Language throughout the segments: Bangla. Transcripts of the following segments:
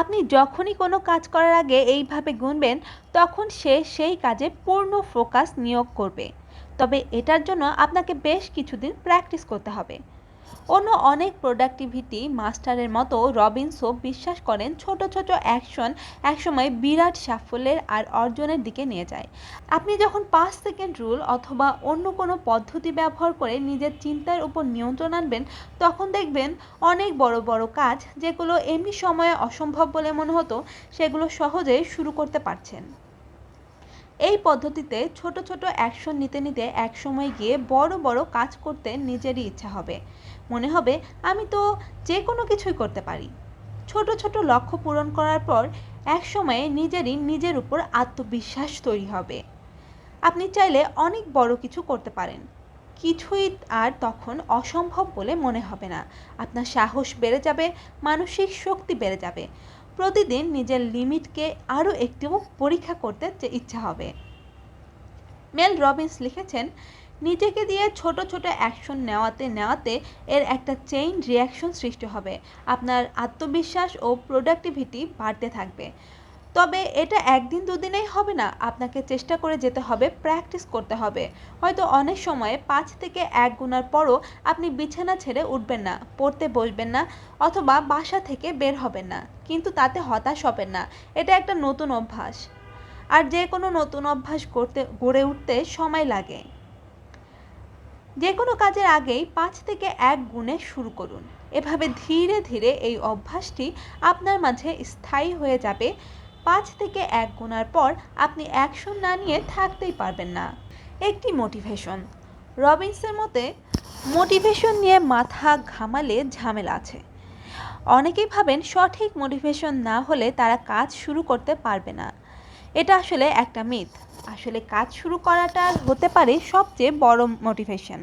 আপনি যখনই কোনো কাজ করার আগে এইভাবে গুনবেন, তখন সে সেই কাজে পূর্ণ ফোকাস নিয়োগ করবে। তবে এটার জন্য আপনাকে বেশ কিছুদিন প্র্যাকটিস করতে হবে। অন্য অনেক প্রোডাক্টিভিটি মাস্টারের মতো রবিনসও বিশ্বাস করেন ছোট ছোট অ্যাকশন একসময় বিরাট সাফল্যের আর অর্জনের দিকে নিয়ে যায়। আপনি যখন 5 সেকেন্ড রুল অথবা অন্য কোনো পদ্ধতি ব্যবহার করে নিজের চিন্তার উপর নিয়ন্ত্রণ আনবেন, তখন দেখবেন অনেক বড় বড় কাজ যেগুলো এমনি সময়ে অসম্ভব বলে মনে হতো, সেগুলো সহজেই শুরু করতে পারছেন। এই পদ্ধতিতে ছোট ছোট অ্যাকশন নিতে নিতে একসময় গিয়ে বড় বড় কাজ করতে নিজেরই ইচ্ছা হবে। মনে হবে আমি তো যে কোনো কিছুই করতে পারি। ছোট ছোট লক্ষ্য পূরণ করার পর একসময়ে নিজেরই নিজের উপর আত্মবিশ্বাস তৈরি হবে। আপনি চাইলে অনেক বড় কিছু করতে পারেন, কিছুই আর তখন অসম্ভব বলে মনে হবে না। আপনার সাহস বেড়ে যাবে, মানসিক শক্তি বেড়ে যাবে। প্রতিদিন নিজের লিমিটকে আরও একটু পরীক্ষা করতে ইচ্ছা হবে। মেল রবিন্স লিখেছেন, নিজেকে দিয়ে ছোট ছোট অ্যাকশন নেওয়াতে নেওয়াতে এর একটা চেইন রিয়াকশন সৃষ্টি হবে। আপনার আত্মবিশ্বাস ও প্রোডাক্টিভিটি বাড়তে থাকবে। তবে এটা একদিন দুদিনেই হবে না, আপনাকে চেষ্টা করে যেতে হবে, প্র্যাকটিস করতে হবে। হয়তো অনেক সময় 5 থেকে 1 গুণার পরও আপনি বিছানা ছেড়ে উঠবেন না, পড়তে বসবেন না, অথবা বাসা থেকে বের হবেন না, কিন্তু তাতে হতাশ হবেন না। এটা একটা নতুন অভ্যাস, আর যে কোনো নতুন অভ্যাস গড়ে উঠতে সময় লাগে। যে কোনো কাজের আগেই 5 থেকে 1 গুণে শুরু করুন। এভাবে ধীরে ধীরে এই অভ্যাসটি আপনার মাঝে স্থায়ী হয়ে যাবে। 5 থেকে 1 গুণার পর আপনি অ্যাকশন না নিয়ে থাকতেই পারবেন না। একটি মোটিভেশন। রবিন্সের মতে, মোটিভেশন নিয়ে মাথা ঘামালে ঝামেলা আছে। অনেকেই ভাবেন সঠিক মোটিভেশন না হলে তারা কাজ শুরু করতে পারবে না। এটা আসলে একটা মিথ। আসলে কাজ শুরু করাটা হতে পারে সবচেয়ে বড় মোটিভেশন।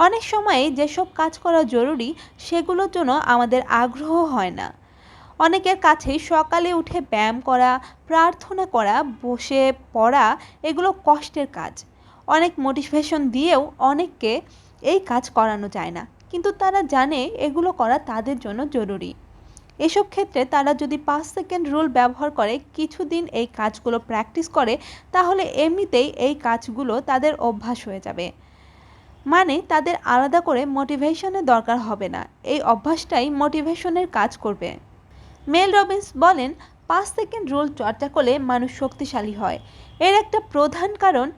অনেক সময় যেসব কাজ করা জরুরি সেগুলোর জন্য আমাদের আগ্রহ হয় না। অনেকের কাছেই সকালে উঠে ব্যায়াম করা, প্রার্থনা করা, বসে পড়া এগুলো কষ্টের কাজ। অনেক মোটিভেশন দিয়েও অনেককে এই কাজ করানো যায় না, কিন্তু তারা জানে এগুলো করা তাদের জন্য জরুরি। এসব ক্ষেত্রে তারা যদি 5 সেকেন্ড রুল ব্যবহার করে কিছুদিন এই কাজগুলো প্র্যাকটিস করে, তাহলে এমনিতেই এই কাজগুলো তাদের অভ্যাস হয়ে যাবে। মানে তাদের আলাদা করে মোটিভেশনের দরকার হবে না, এই অভ্যাসটাই মোটিভেশনের কাজ করবে। মেল রবিন্স বলেন, 5 সেকেন্ড রুল চর্চা করলে মানুষ শক্তিশালী হয়। এর একটা প্রধান কারণ,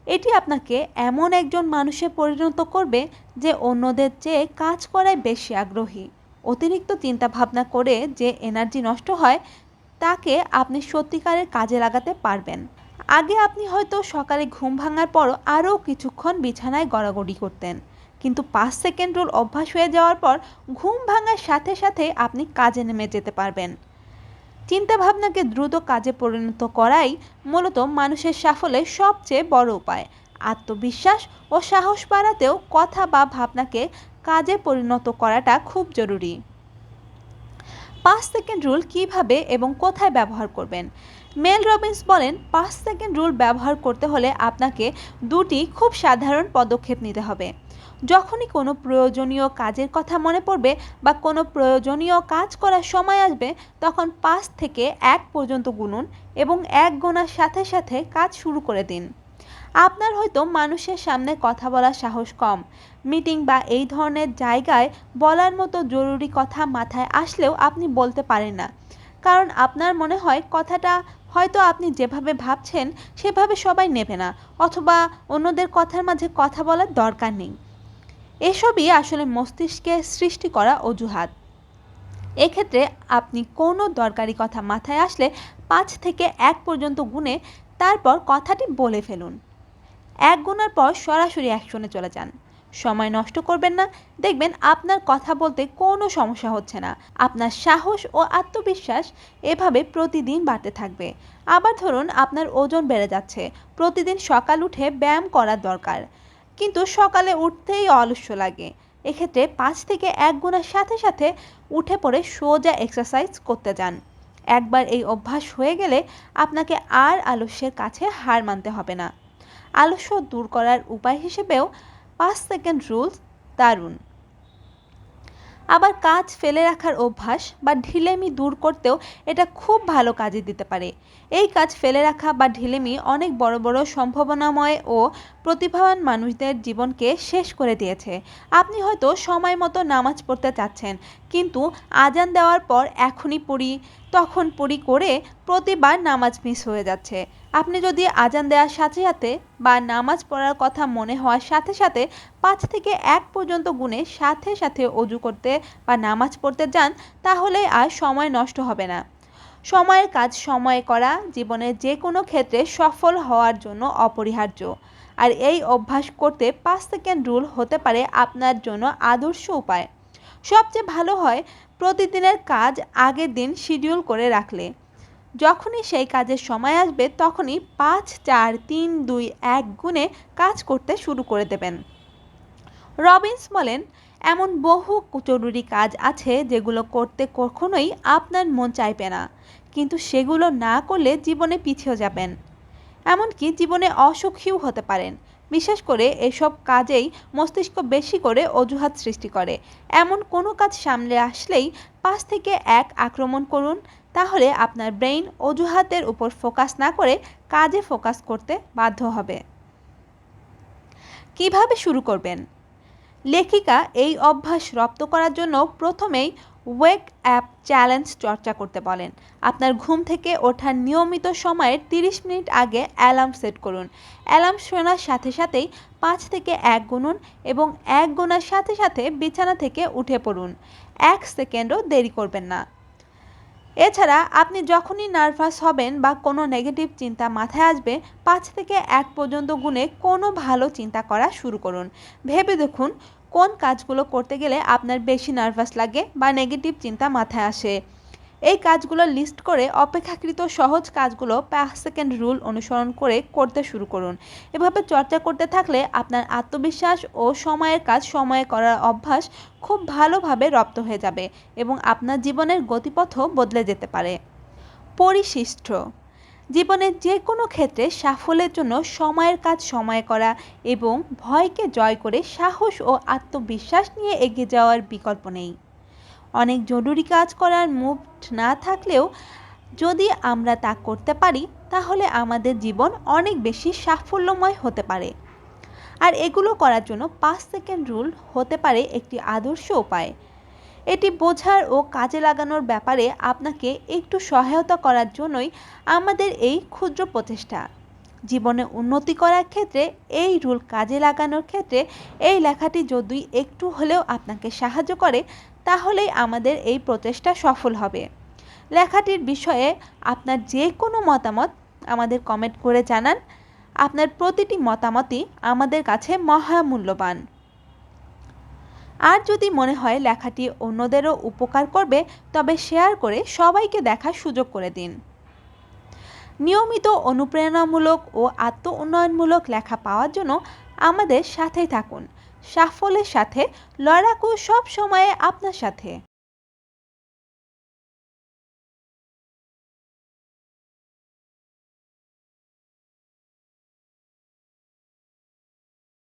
এটি আপনাকে এমন একজন মানুষে পরিণত করবে যে অন্যদের চেয়ে কাজ করায় বেশি আগ্রহী। অতিরিক্ত চিন্তা ভাবনা করে যে এনার্জি নষ্ট হয়, তাকে আপনি সত্যিকারের কাজে লাগাতে পারবেন। আগে আপনি হয়তো সকালে ঘুম ভাঙার পরও আরও কিছুক্ষণ বিছানায় গড়াগড়ি করতেন, কিন্তু 5 সেকেন্ড রুল অভ্যাস হয়ে যাওয়ার পর ঘুম ভাঙার সাথে সাথে আপনি কাজে নেমে যেতে পারবেন। চিন্তাভাবনাকে দ্রুত কাজে পরিণত করাই মূলত মানুষের সাফল্যের সবচেয়ে বড় উপায়। আত্মবিশ্বাস ও সাহস বাড়াতেও কথা বা ভাবনাকে কাজে পরিণত করাটা খুব জরুরি। 5 সেকেন্ড রুল কীভাবে এবং কোথায় ব্যবহার করবেন? মেল রবিন্স বলেন, 5 সেকেন্ড রুল ব্যবহার করতে হলে আপনাকে দুটি খুব সাধারণ পদক্ষেপ নিতে হবে। যখনই কোনো প্রয়োজনীয় কাজের কথা মনে পড়বে বা কোনো প্রয়োজনীয় কাজ করার সময় আসবে, তখন 5 থেকে 1 পর্যন্ত গুনুন এবং 1 গোনার সাথে সাথে কাজ শুরু করে দিন। আপনার হয়তো মানুষের সামনে কথা বলার সাহস কম, মিটিং বা এই ধরনের জায়গায় বলার মতো জরুরি কথা মাথায় আসলেও আপনি বলতে পারেন না, কারণ আপনার মনে হয় কথাটা হয়তো আপনি যেভাবে ভাবছেন সেভাবে সবাই নেবে না, অথবা অন্যদের কথার মাঝে কথা বলার দরকার নেই। এসবই আসলে মস্তিষ্কে সৃষ্টি করা অজুহাত। এক্ষেত্রে আপনি কোনো দরকারি কথা মাথায় আসলে 5 থেকে 1 পর্যন্ত গুনে তারপর কথাটি বলে ফেলুন। 1 গোনার পর সরাসরি অ্যাকশনে চলে যান। সময় নষ্ট করবেন না, দেখবেন আপনার কথা বলতে কোনো সমস্যা হচ্ছে না। আপনার সাহস ও আত্মবিশ্বাস এভাবে প্রতিদিন বাড়তে থাকবে। আবার ধরুন আপনার ওজন বেড়ে যাচ্ছে, প্রতিদিন সকাল উঠে ব্যায়াম করার দরকার, কিন্তু সকালে উঠতেই অলস্য লাগে। এক্ষেত্রে 5 থেকে 1 গুণার সাথে সাথে উঠে পড়ে সোজা এক্সারসাইজ করতে যান। একবার এই অভ্যাস হয়ে গেলে আপনাকে আর আলস্যের কাছে হার মানতে হবে না। আলস্য দূর করার উপায় হিসেবেও 5 সেকেন্ড রুলস দারুণ। আবার কাজ ফেলে রাখার অভ্যাস বা ঢিলেমি দূর করতেও এটা খুব ভালো কাজে দিতে পারে। এই কাজ ফেলে রাখা বা ঢিলেমি অনেক বড় বড় সম্ভাবনাময় ও প্রতিভাবান মানুষদের জীবনকে শেষ করে দিয়েছে। আপনি হয়তো সময় মতো নামাজ পড়তে চাচ্ছেন, কিন্তু আজান দেওয়ার পর এখনই পড়ি তখন পড়ি করে প্রতিবার নামাজ মিস হয়ে যাচ্ছে। আপনি যদি আজান দেওয়ার সাথে সাথে বা নামাজ পড়ার কথা মনে হওয়ার সাথে সাথে 5 থেকে 1 পর্যন্ত গুণে সাথে সাথে অজু করতে বা নামাজ পড়তে যান, তাহলে আর সময় নষ্ট হবে না। সময়ের কাজ সময়ে করা জীবনের যে কোনো ক্ষেত্রে সফল হওয়ার জন্য অপরিহার্য। আর এই অভ্যাস করতে 5 সেকেন্ড রুল হতে পারে আপনার জন্য আদর্শ উপায়। সবচেয়ে ভালো হয় প্রতিদিনের কাজ আগের দিন শিডিউল করে রাখলে। যখনই সেই কাজের সময় আসবে তখনই 5 4 3 2 1 গুণে কাজ করতে শুরু করে দেবেন। রবিন্স বলেন, এমন বহু জরুরি কাজ আছে যেগুলো করতে কখনোই আপনার মন চাইবে না, কিন্তু সেগুলো না করলে জীবনে পিছিয়ে যাবেন, এমনকি জীবনে অসুখীও হতে পারেন। বিশেষ করে এসব কাজেই মস্তিষ্ক বেশি করে অজুহাত সৃষ্টি করে। এমন কোনো কাজ সামনে আসলেই 5 থেকে 1 আক্রমণ করুন, তাহলে আপনার ব্রেইন অজুহাতের উপর ফোকাস না করে কাজে ফোকাস করতে বাধ্য হবে। কিভাবে শুরু করবেন? লেখিকা এই অভ্যাস রপ্ত করার জন্য প্রথমেই ওয়েক অ্যাপ চ্যালেঞ্জ চর্চা করতে বলেন। আপনার ঘুম থেকে ওঠার নিয়মিত সময়ের 30 মিনিট আগে অ্যালার্ম সেট করুন। অ্যালার্ম শোনার সাথে সাথেই 5 থেকে 1 গুনুন এবং 1 গোনার সাথে সাথে বিছানা থেকে উঠে পড়ুন। 1 সেকেন্ডও দেরি করবেন না। এছাড়া আপনি যখনই নার্ভাস হবেন বা কোনো নেগেটিভ চিন্তা মাথায় আসবে, 5 থেকে 1 পর্যন্ত গুণে কোনো ভালো চিন্তা করা শুরু করুন। ভেবে দেখুন কোন কাজগুলো করতে গেলে আপনার বেশি নার্ভাস লাগে বা নেগেটিভ চিন্তা মাথায় আসে। এই কাজগুলো লিস্ট করে অপেক্ষাকৃত সহজ কাজগুলো 5 সেকেন্ড রুল অনুসরণ করে করতে শুরু করুন। এভাবে চর্চা করতে থাকলে আপনার আত্মবিশ্বাস ও সময়ের কাজ সময়ে করার অভ্যাস খুব ভালোভাবে রপ্ত হয়ে যাবে এবং আপনার জীবনের গতিপথও বদলে যেতে পারে। পরিশিষ্ট জীবনের যে কোনো ক্ষেত্রে সাফল্যের জন্য সময়ের কাজ সময়ে করা এবং ভয়কে জয় করে সাহস ও আত্মবিশ্বাস নিয়ে এগিয়ে যাওয়ার বিকল্প নেই। অনেক জরুরি কাজ করার মুড না থাকলেও যদি আমরা তা করতে পারি, তাহলে আমাদের জীবন অনেক বেশি সাফল্যময় হতে পারে। আর এগুলো করার জন্য 5 সেকেন্ড রুল হতে পারে একটি আদর্শ উপায়। এটি বোঝার ও কাজে লাগানোর ব্যাপারে আপনাকে একটু সহায়তা করার জন্যই আমাদের এই ক্ষুদ্র প্রচেষ্টা। জীবনে উন্নতি করার ক্ষেত্রে এই রুল কাজে লাগানোর ক্ষেত্রে এই লেখাটি যদি একটু হলেও আপনাকে সাহায্য করে, তাহলেই আমাদের এই প্রচেষ্টা সফল হবে। লেখাটির বিষয়ে আপনার যে কোনো মতামত আমাদের কমেন্ট করে জানান। আপনার প্রতিটি মতামতই আমাদের কাছে মহামূল্যবান। আর যদি মনে হয় লেখাটি অন্যদেরও উপকার করবে, তবে শেয়ার করে সবাইকে দেখার সুযোগ করে দিন। নিয়মিত অনুপ্রেরণামূলক ও আত্ম উন্নয়নমূলক লেখা পাওয়ার জন্য আমাদের সাথেই থাকুন। সাফল্যের সাথে লড়াকু সব সময় আপনার সাথে।